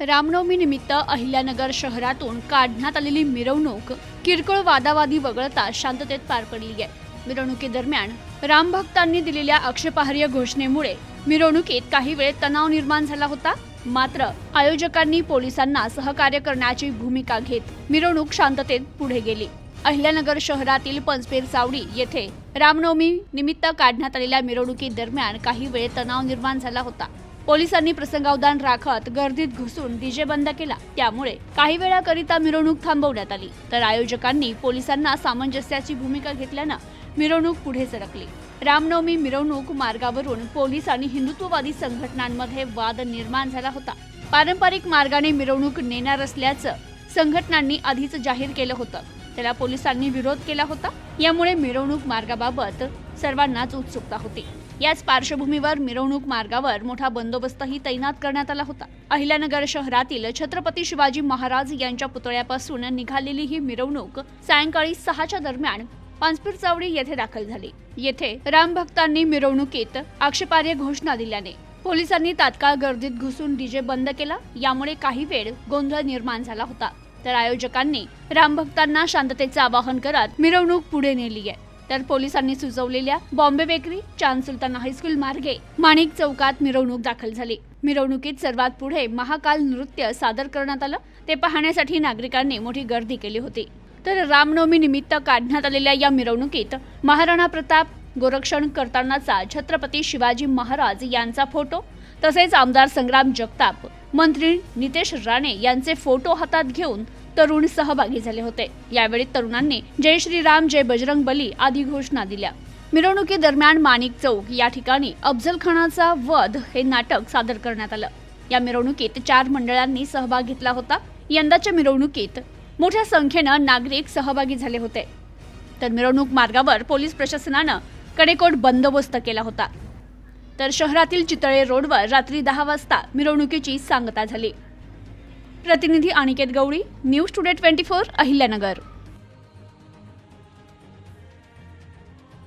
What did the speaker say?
रामनवमी निमित्त अहिल्यानगर शहरातून काढण्यात आलेली मिरवणूक किरकोळ वादावादी वगळता शांततेत पार पडली आहे। मिरवणुकीदरम्यान रामभक्तांनी दिलेल्या आक्षेपार्ह घोषणेमुळे मिरवणुकीत काही वेळ तणाव निर्माण झाला होता। मात्र आयोजकांनी पोलिसांना सहकार्य करण्याची भूमिका घेत मिरवणूक शांततेत पुढे गेली। अहिल्यानगर शहरातील पंचपेर चावडी येथे रामनवमी निमित्त काढण्यात आलेल्या मिरवणुकीदरम्यान काही वेळ तणाव निर्माण झाला होता। पोलिसांनी प्रसंगावधान राखत गर्दीत घुसून डीजे बंद केला, त्यामुळे काही वेळाकरिता मिरवणूक थांबवण्यात आली। तर आयोजकांनी पोलिसांना सामंजस्याची भूमिका घेतल्यानं मिरवणूक पुढे सरकली। रामनवमी मिरवणूक मार्गावरून पोलीस आणि हिंदुत्ववादी संघटनांमध्ये वाद निर्माण झाला होता। पारंपरिक मार्गाने मिरवणूक नेणार असल्याचं संघटनांनी आधीच जाहीर केलं होतं, त्याला पोलिसांनी विरोध केला होता। यामुळे मिरवणूक मार्गाबाबत सर्वांनाच उत्सुकता होती। याच पार्श्वभूमीवर मिरवणूक मार्गावर मोठा बंदोबस्तही तैनात करण्यात आला होता। अहिल्यानगर शहरातील छत्रपती शिवाजी महाराज यांच्या पुतळ्यापासून निघालेली ही मिरवणूक सायंकाळी 6च्या दरम्यान पंचपेर चावडी येथे दाखल झाली। येथे रामभक्तांनी मिरवणुकीत आक्षेपार्ह घोषणा दिल्याने पोलिसांनी तात्काळ गर्दीत घुसून डीजे बंद केला। यामुळे काही वेळ गोंधळ निर्माण झाला होता। तर आयोजकांनी रामभक्तांना शांततेचे आवाहन करत मिरवणूक पुढे नेली आहे। तर पोलिसांनी सुचवलेल्या बॉम्बे बेकरी, चांद सुलतान हायस्कूल मार्गे माणिक चौकात मिरवणूक दाखल झाली। मिरवणुकीत सर्वात पुढे महाकाल नृत्य सादर करण्यात आलं, ते पाहण्यासाठी नागरिकांनी मोठी गर्दी केली होती। तर रामनवमी निमित्त काढण्यात आलेल्या या मिरवणुकीत महाराणा प्रताप गोरक्षण करतानाचा छत्रपती शिवाजी महाराज यांचा फोटो, तसेच आमदार संग्राम जगताप, मंत्री नितेश राणे यांचे फोटो हातात घेऊन तरुण सहभागी झाले होते। यावेळी तरुणांनी जय श्रीराम, जय बजरंग बली आदी घोषणा दिल्या। मिरवणुकीदरम्यान माणिक चौक या ठिकाणी अफजल खानाचा वध हे नाटक सादर करण्यात आलं। या मिरवणुकीत 4 मंडळांनी सहभाग घेतला होता। यंदाच्या मिरवणुकीत मोठ्या संख्येनं नागरिक सहभागी झाले होते। तर मिरवणूक मार्गावर पोलीस प्रशासनानं कडेकोट बंदोबस्त केला होता। तर शहरातील चितळे रोडवर रात्री 10 वाजता मिरवणुकीची सांगता झाली। प्रतिनिधी अनिकेत गवळी, न्यूज टुडे 24, अहिल्यानगर।